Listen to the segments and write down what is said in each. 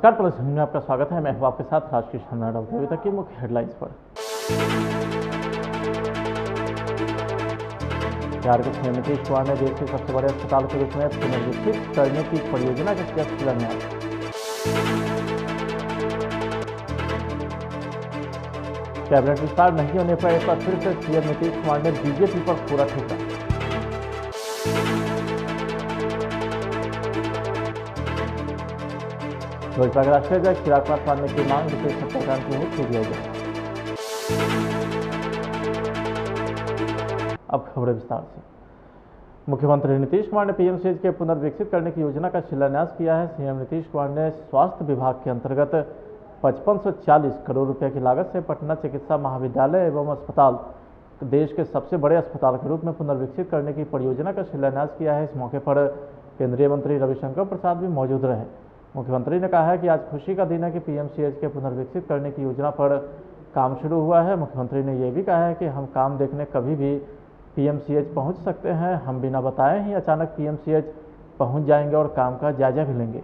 नमस्कार, प्लस में आपका स्वागत है। मैं हूं आपके साथ राजकीय शानदार। अभी तक की मुख्य हेडलाइंस पर। बिहार के सीएम नीतीश कुमार ने देश के सबसे बड़े अस्पताल के रूप में पुनर्विकसित करने की परियोजना का किया शिलान्यास। कैबिनेट विस्तार नहीं होने पर एक बार फिर से सीएम नीतीश कुमार ने बीजेपी पर फोड़ा ठेका। भाजपा के राष्ट्रीय अध्यक्ष चिराग पासवान ने की मांग, विशेष सत्याग्रह की मुक्त दिया गया। अब खबरें विस्तार से। मुख्यमंत्री नीतीश कुमार ने पीएमसीएच के पुनर्विकसित करने की योजना का शिलान्यास किया है। सीएम नीतीश कुमार ने स्वास्थ्य विभाग के अंतर्गत 5540 करोड़ रुपए की लागत से पटना चिकित्सा महाविद्यालय एवं अस्पताल देश के सबसे बड़े अस्पताल के रूप में पुनर्विकसित करने की परियोजना का शिलान्यास किया है। इस मौके पर केंद्रीय मंत्री रविशंकर प्रसाद भी मौजूद रहे। मुख्यमंत्री ने कहा है कि आज खुशी का दिन है कि पीएमसीएच के पुनर्विकसित करने की योजना पर काम शुरू हुआ है। मुख्यमंत्री ने यह भी कहा है कि हम काम देखने कभी भी पीएमसीएच पहुंच सकते हैं। हम बिना बताए ही अचानक पीएमसीएच पहुंच जाएंगे और काम का जायजा भी लेंगे।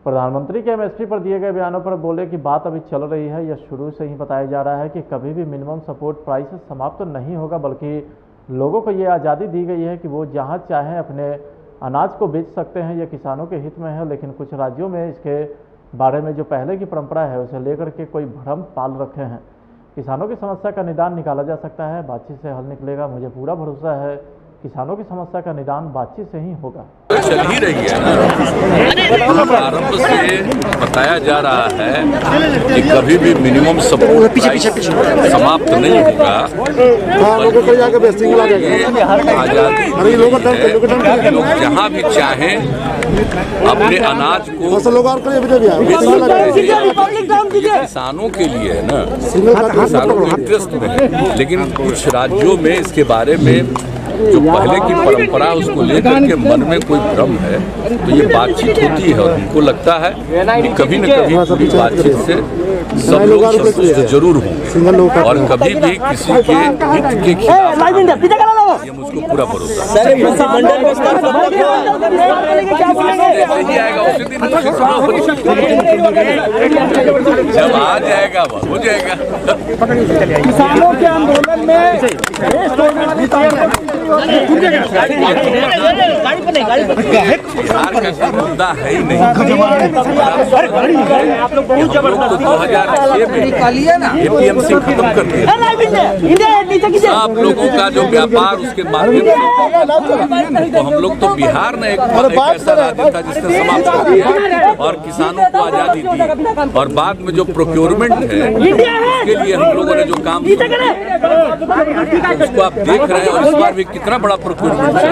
प्रधानमंत्री के एमएसपी पर दिए गए बयानों पर बोले कि बात अभी चल रही है। यह शुरू से ही बताया जा रहा है कि कभी भी मिनिमम सपोर्ट प्राइस समाप्त नहीं होगा, बल्कि लोगों को यह आज़ादी दी गई है कि वो जहां चाहें अपने अनाज को बेच सकते हैं। यह किसानों के हित में है, लेकिन कुछ राज्यों में इसके बारे में जो पहले की परंपरा है उसे लेकर के कोई भ्रम पाल रखे हैं। किसानों की समस्या का निदान निकाला जा सकता है, बातचीत से हल निकलेगा। मुझे पूरा भरोसा है किसानों की समस्या का निदान बातचीत से ही होगा। चल ही रही है ना, प्रारंभ से बताया जा रहा है कि कभी भी मिनिमम सपोर्ट प्राइस समाप्त नहीं होगा। आजादी लोग जहाँ भी चाहें अपने अनाज को किसानों के लिए है ना, किसानों के इंटरेस्ट में है। लेकिन कुछ राज्यों में इसके बारे में जो पहले की परंपरा उसको लेकर के मन में कोई भ्रम है, तो ये बातचीत होती है और उनको लगता है कि कभी न कभी पूरी बातचीत से सब लोग संतुष्ट जरूर होंगे और कभी भी किसी के हित के खिलाफ ये मुझको पूरा भरोसा है। जब आ जाएगा वह हो जाएगा। किसानों के आंदोलन में बिहार का कोई मुद्दा है ही नहीं। आप लोग बहुत जबरदस्त 2006 में एपीएमसी खत्म कर दिया। आप लोगों का जो व्यापार उसके माध्यम से, तो हम लोग तो बिहार ने एक ऐसा राज्य था जिसने समाप्त कर दिया और किसानों को आजादी दी। और बाद में जो प्रोक्योरमेंट है उसके लिए हम लोगों ने जो काम उसको आप देख रहे हैं। और इस बार भी कितना बड़ा प्रोक्योरमेंट है।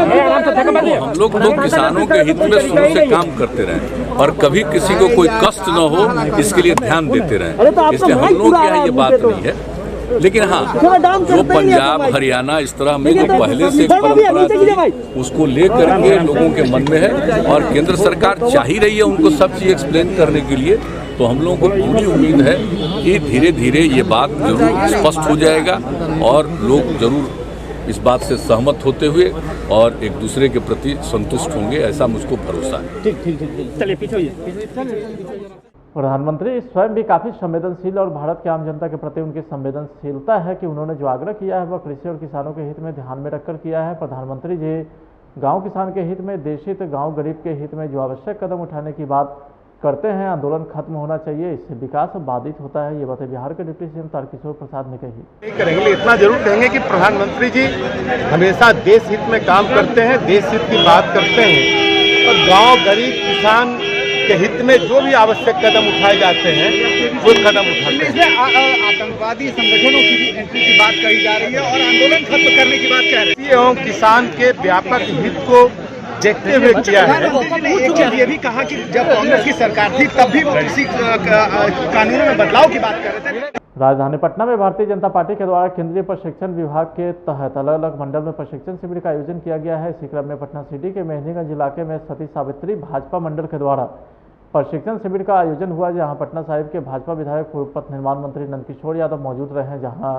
हम लोग तो किसानों के हित में शुरू से काम करते रहे और कभी किसी को कोई कष्ट न हो इसके लिए ध्यान देते रहे। इसलिए हम लोग के यहाँ ये बात नहीं है। लेकिन हाँ, जो पंजाब हरियाणा इस तरह में जो पहले से परंपरा थी उसको लेकर के लोगों के मन में है और केंद्र सरकार चाह ही रही है उनको सब चीज़ एक्सप्लेन करने के लिए। तो हम लोगों को पूरी उम्मीद है कि धीरे धीरे ये बात जरूर स्पष्ट हो जाएगा और लोग जरूर इस बात से सहमत होते हुए और एक दूसरे के प्रति संतुष्ट होंगे, ऐसा मुझको भरोसा है। ठीक चलिए पीछे। प्रधानमंत्री स्वयं भी काफ़ी संवेदनशील और भारत के आम जनता के प्रति उनकी संवेदनशीलता है कि उन्होंने जो आग्रह किया है वह कृषि और किसानों के हित में ध्यान में रखकर किया है। प्रधानमंत्री जी गांव किसान के हित में, देश हित, गांव गरीब के हित में जो आवश्यक कदम उठाने की बात करते हैं। आंदोलन खत्म होना चाहिए, इससे विकास बाधित होता है। ये बातें बिहार के डिप्टी सीएम तारकिशोर प्रसाद ने कही। करेंगे, इतना जरूर कहेंगे कि प्रधानमंत्री जी हमेशा देश हित में काम करते हैं, देश हित की बात करते हैं और गांव गरीब किसान के हित में जो भी आवश्यक कदम उठाए जाते हैं वो कदम उठाते हैं। इसमें आतंकवादी संगठनों की भी एंट्री की बात कही जा रही है और आंदोलन खत्म करने की बात कह रही है एवं किसान के व्यापक हित को देखते हुए किया है। एक चीज ये भी कहा कि जब कांग्रेस की सरकार थी तब भी वो किसी कानूनों में बदलाव की बात कर रहे थे। राजधानी पटना में भारतीय जनता पार्टी के द्वारा केंद्रीय प्रशिक्षण विभाग के तहत अलग अलग मंडल में प्रशिक्षण शिविर का आयोजन किया गया है। इसी क्रम में पटना सिटी के मेहंदीगंज इलाके में सती सावित्री भाजपा मंडल के द्वारा प्रशिक्षण शिविर का आयोजन हुआ, जहां पटना साहिब के भाजपा विधायक पूर्व पथ निर्माण मंत्री नंदकिशोर यादव मौजूद रहे, जहां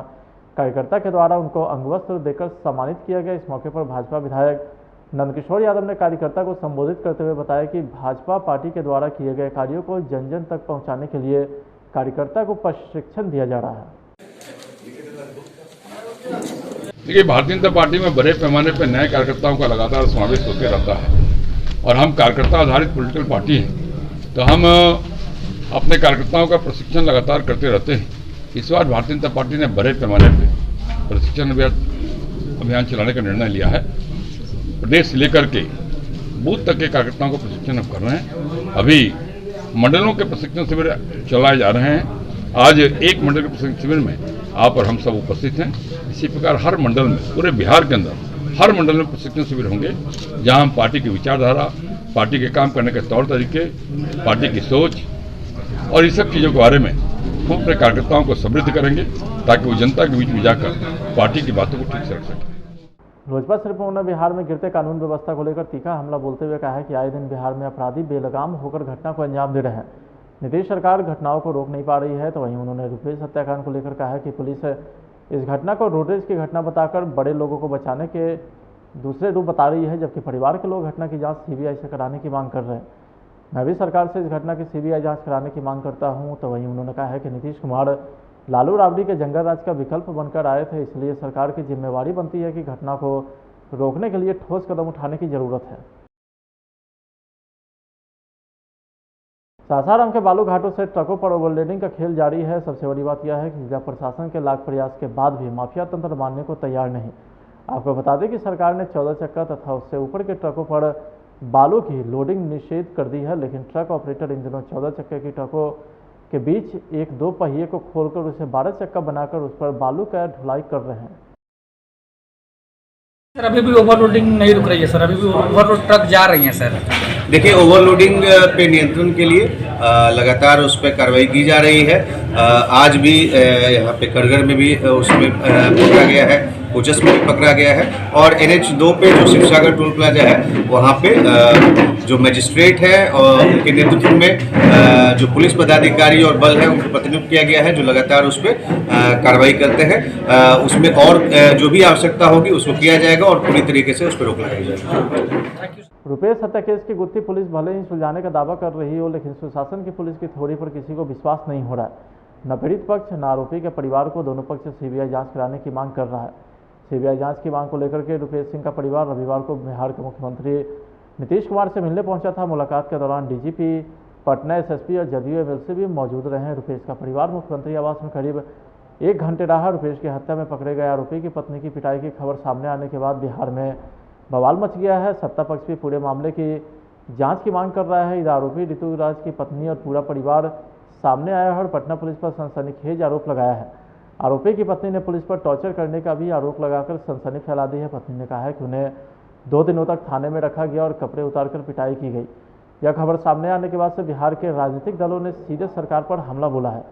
कार्यकर्ता के द्वारा उनको अंगवस्त्र देकर सम्मानित किया गया। इस मौके पर भाजपा विधायक नंदकिशोर यादव ने कार्यकर्ता को संबोधित करते हुए बताया कि भाजपा पार्टी के द्वारा किए गए कार्यों को जन जन तक पहुंचाने के लिए कार्यकर्ता को प्रशिक्षण दिया जा रहा है। देखिए, भारतीय जनता पार्टी में बड़े पैमाने पर नए कार्यकर्ताओं का लगातार समावेश होते रहता है और हम कार्यकर्ता आधारित पॉलिटिकल पार्टी हैं, तो हम अपने कार्यकर्ताओं का प्रशिक्षण लगातार करते रहते हैं। इस बार भारतीय जनता पार्टी ने बड़े पैमाने पर प्रशिक्षण अभियान चलाने का निर्णय लिया है। प्रदेश से लेकर के बूथ तक के कार्यकर्ताओं को प्रशिक्षण हम कर रहे हैं। अभी मंडलों के प्रशिक्षण शिविर चलाए जा रहे हैं। आज एक मंडल के प्रशिक्षण शिविर में आप और हम सब उपस्थित हैं। इसी प्रकार हर मंडल में, पूरे बिहार के अंदर हर मंडल में प्रशिक्षण शिविर होंगे, जहां हम पार्टी की विचारधारा, पार्टी के काम करने के तौर तरीके, पार्टी की सोच और इस सब चीज़ों के बारे में हम अपने कार्यकर्ताओं को समृद्ध करेंगे, ताकि वो जनता के बीच में जाकर पार्टी की बातों को ठीक से रख सकें। लोजपा सिर्फ उन्होंने बिहार में गिरते कानून व्यवस्था को लेकर तीखा हमला बोलते हुए कहा है कि आए दिन बिहार में अपराधी बेलगाम होकर घटना को अंजाम दे रहे हैं। नीतीश सरकार घटनाओं को रोक नहीं पा रही है, तो वहीं उन्होंने रुपेश हत्याकांड को लेकर कहा है कि पुलिस इस घटना को रोडरेज की घटना बताकर बड़े लोगों को बचाने के दूसरे रूप बता रही है, जबकि परिवार के लोग घटना की जाँच सीबीआई से कराने की मांग कर रहे हैं। मैं भी सरकार से इस घटना की सीबीआई जाँच कराने की मांग करता हूँ। तो वहीं उन्होंने कहा है कि नीतीश कुमार लालू राबड़ी के जंगल राज का विकल्प बनकर आए थे, इसलिए सरकार की जिम्मेवारी बनती है कि घटना को रोकने के लिए ठोस कदम उठाने की जरूरत है। सासाराम के बालू घाटों से ट्रकों पर ओवरलोडिंग का खेल जारी है। सबसे बड़ी बात यह है कि जिला प्रशासन के लाख प्रयास के बाद भी माफिया तंत्र मानने को तैयार नहीं। आपको बता दें कि सरकार ने 14 चक्का तथा उससे ऊपर के ट्रकों पर बालू की लोडिंग निषेध कर दी है, लेकिन ट्रक ऑपरेटर इन दिनों 14 चक्के की ट्रकों के बीच एक दो पहिए को खोलकर उसे 12 चक्का बनाकर उस पर बालू का ढुलाई कर रहे हैं। सर, अभी भी ओवरलोडिंग नहीं रुक रही है सर, अभी भी ओवरलोड ट्रक जा रही हैं सर। देखिए, ओवरलोडिंग पे नियंत्रण के लिए लगातार उस पर कार्रवाई की जा रही है। आज भी यहाँ पे करगर में भी उसमें पकड़ा गया है, कोचस में भी पकड़ा गया है और NH2 पे जो शिवसागर टोल प्लाजा है वहाँ पे जो मजिस्ट्रेट है और उनके नेतृत्व में जो पुलिस पदाधिकारी और बल है उनको प्रतिनियुक्त किया गया है, जो लगातार उस पर कार्रवाई करते हैं। उसमें और जो भी आवश्यकता होगी उसको किया जाएगा और पूरी तरीके से उस पर रोक लगाई जाएगी। रुपेश हत्या केस की गुत्थी पुलिस भले ही सुलझाने का दावा कर रही हो, लेकिन सुशासन की पुलिस की थोड़ी पर किसी को विश्वास नहीं हो रहा है। न पीड़ित पक्ष न आरोपी के परिवार को दोनों पक्ष सीबीआई जांच कराने की मांग कर रहा है। सीबीआई जांच की मांग को लेकर के रुपेश सिंह का परिवार रविवार को बिहार के मुख्यमंत्री नीतीश कुमार से मिलने पहुंचा था। मुलाकात के दौरान डीजीपी, पटना एसएसपी और जदयू एमएलसी भी मौजूद रहे। रुपेश का परिवार मुख्यमंत्री आवास में करीब 1 घंटे रहा। रुपेश की हत्या में पकड़े गए आरोपी की पत्नी की पिटाई की खबर सामने आने के बाद बिहार में बवाल मच गया है। सत्ता पक्ष भी पूरे मामले की जांच की मांग कर रहा है। इधर आरोपी ऋतुराज की पत्नी और पूरा परिवार सामने आया है और पटना पुलिस पर सनसनीखेज आरोप लगाया है। आरोपी की पत्नी ने पुलिस पर टॉर्चर करने का भी आरोप लगाकर सनसनी फैला दी है। पत्नी ने कहा है कि उन्हें 2 दिनों तक थाने में रखा गया और कपड़े उतारकर पिटाई की गई। यह खबर सामने आने के बाद से बिहार के राजनीतिक दलों ने सीधे सरकार पर हमला बोला है।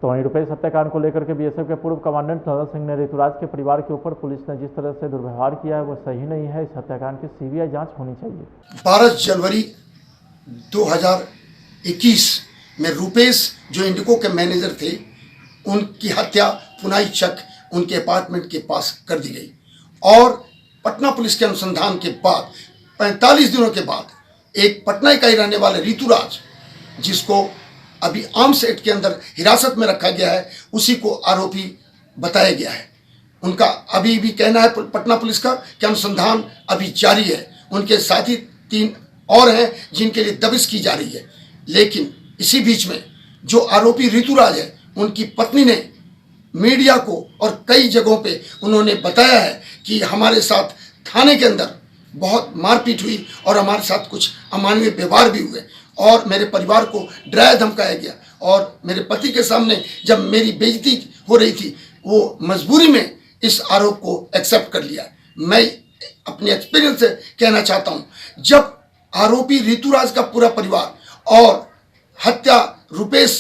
तो वहीं रुपेश हत्याकांड को लेकर के बीएसएफ के पूर्व कमांडेंट नदन सिंह ने ऋतुराज के परिवार के ऊपर पुलिस ने जिस तरह से दुर्व्यवहार किया है वो सही नहीं है। इस हत्याकांड की सीबीआई जांच होनी चाहिए। 12 जनवरी 2021 में रुपेश जो इंडिको के मैनेजर थे, उनकी हत्या पुनाई चक उनके अपार्टमेंट के पास कर दी गई और पटना पुलिस के अनुसंधान के बाद 45 दिनों के बाद एक पटना का ही रहने वाले ऋतुराज, जिसको अभी आर्म्स एक्ट के अंदर हिरासत में रखा गया है, उसी को आरोपी बताया गया है। उनका अभी भी कहना है पटना पुलिस का कि अनुसंधान अभी जारी है। उनके साथी 3 और हैं जिनके लिए दबिश की जा रही है। लेकिन इसी बीच में जो आरोपी ऋतुराज है, उनकी पत्नी ने मीडिया को और कई जगहों पे उन्होंने बताया है कि हमारे साथ थाने के अंदर बहुत मारपीट हुई और हमारे साथ कुछ अमानवीय व्यवहार भी हुए और मेरे परिवार को डराया धमकाया गया और मेरे पति के सामने जब मेरी बेइज्जती हो रही थी, वो मजबूरी में इस आरोप को एक्सेप्ट कर लिया। मैं अपने एक्सपीरियंस से कहना चाहता हूँ, जब आरोपी ऋतुराज का पूरा परिवार और हत्या रुपेश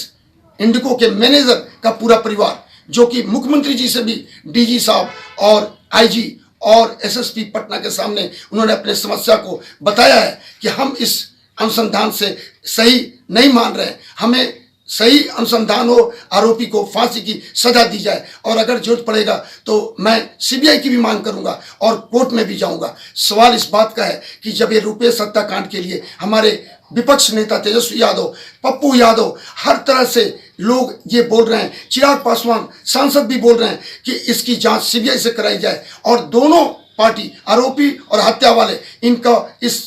इंडिको के मैनेजर का पूरा परिवार, जो कि मुख्यमंत्री जी से भी डीजी साहब और आईजी और एसएसपी पटना के सामने उन्होंने अपने समस्या को बताया है कि हम इस अनुसंधान से सही नहीं मान रहे, हमें सही अनुसंधान हो, आरोपी को फांसी की सजा दी जाए और अगर जरूरत पड़ेगा तो मैं सीबीआई की भी मांग करूंगा और कोर्ट में भी जाऊंगा। सवाल इस बात का है कि जब ये रुपेश हत्याकांड के लिए हमारे विपक्ष नेता तेजस्वी यादव, पप्पू यादव, हर तरह से लोग ये बोल रहे हैं, चिराग पासवान सांसद भी बोल रहे हैं कि इसकी जांच सीबीआई से कराई जाए और दोनों पार्टी आरोपी और हत्या वाले इनका इस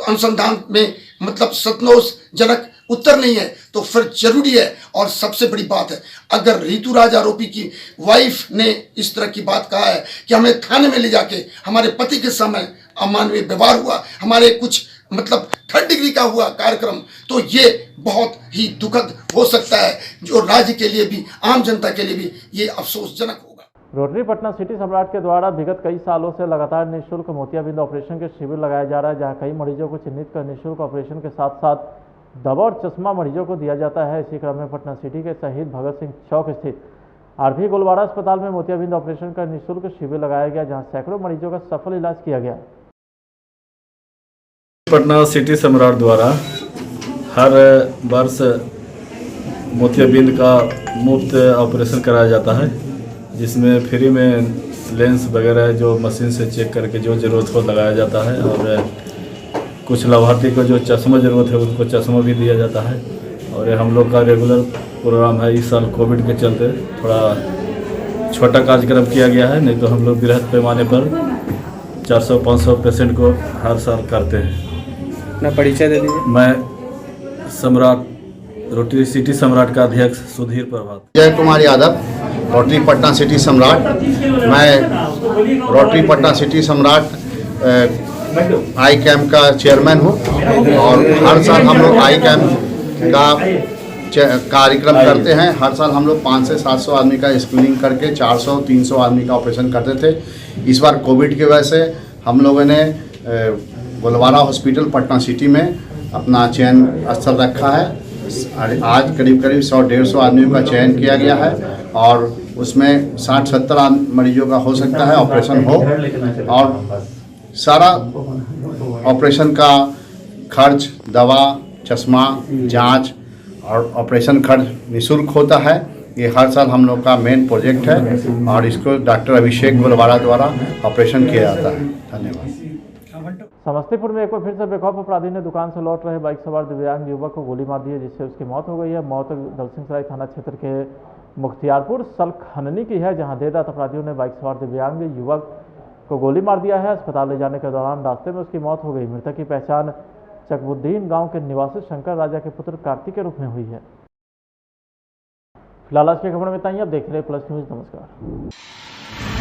अनुसंधान में मतलब संतोषजनक उत्तर नहीं है तो फिर जरूरी है। और सबसे बड़ी बात है, अगर ऋतुराज आरोपी की वाइफ ने इस तरह की बात कहा है कि हमें थाने में ले जाके हमारे पति के समय अमानवीय व्यवहार हुआ, हमारे कुछ मतलब 3rd डिग्री का हुआ कार्यक्रम, तो ये बहुत ही दुखद हो सकता है, जो राज्य के लिए भी आम जनता के लिए भी ये अफसोसजनक होगा। रोटरी पटना सिटी सम्राट के द्वारा विगत कई सालों से लगातार निःशुल्क मोतियाबिंद ऑपरेशन के शिविर लगाया जा रहा है, जहां कई मरीजों को चिन्हित कर निःशुल्क ऑपरेशन के साथ साथ दवा और चश्मा मरीजों को दिया जाता है। इसी क्रम में पटना सिटी के शहीद भगत सिंह चौक स्थित आरपी गोलवाड़ा अस्पताल में मोतियाबिंद ऑपरेशन का निःशुल्क शिविर लगाया गया, जहां सैकड़ों मरीजों का सफल इलाज किया गया। पटना सिटी सम्राट द्वारा हर वर्ष मोतियाबिंद का मुफ्त ऑपरेशन कराया जाता है, जिसमें फ्री में लेंस वगैरह जो मशीन से चेक करके जो ज़रूरत हो लगाया जाता है और कुछ लाभार्थी को जो चश्मा ज़रूरत है उनको चश्मा भी दिया जाता है। और ये हम लोग का रेगुलर प्रोग्राम है। इस साल कोविड के चलते थोड़ा छोटा कार्यक्रम किया गया है, नहीं तो हम लोग बृहद पैमाने पर 400-500 पेशेंट को हर साल करते हैं। अपना परिचय दे दीजिए। मैं सम्राट रोटरी सिटी सम्राट का अध्यक्ष सुधीर प्रभात। जय कुमार यादव, रोटरी पटना सिटी सम्राट। मैं रोटरी पटना सिटी सम्राट आई कैम्प का चेयरमैन हूँ और हर साल हम लोग आई कैम्प का कार्यक्रम करते हैं। हर साल हम लोग 500 से 700 आदमी का स्क्रीनिंग करके 400-300 आदमी का ऑपरेशन करते थे। इस बार कोविड की वजह से हम लोगों ने गोलवाड़ा हॉस्पिटल पटना सिटी में अपना चयन स्थल रखा है। आज करीब 100-150 आदमियों का चयन किया गया है और उसमें 60-70 मरीजों का हो सकता है ऑपरेशन हो और सारा ऑपरेशन का खर्च, दवा, चश्मा, जांच और ऑपरेशन खर्च निःशुल्क होता है। ये हर साल हम लोग का मेन प्रोजेक्ट है और इसको डॉक्टर अभिषेक गोलवाड़ा द्वारा ऑपरेशन किया जाता है। धन्यवाद। समस्तीपुर में एक बार फिर से बेखौफ अपराधी ने दुकान से लौट रहे बाइक सवार दिव्यांग युवक को गोली मार दी है, जिससे उसकी मौत हो गई है। मौत दलसिंहसराय थाना क्षेत्र के मुख्तियारपुर सलखननी की है, जहां देर रात अपराधियों ने बाइक सवार दिव्यांग युवक को गोली मार दिया है। अस्पताल ले जाने के दौरान रास्ते में उसकी मौत हो गई। मृतक की पहचान चकबुद्दीन गांव के निवासी शंकर राजा के पुत्र कार्तिक के रूप में हुई है। फिलहाल आज की खबर में इतना ही। अब देख रहे प्लस न्यूज। नमस्कार।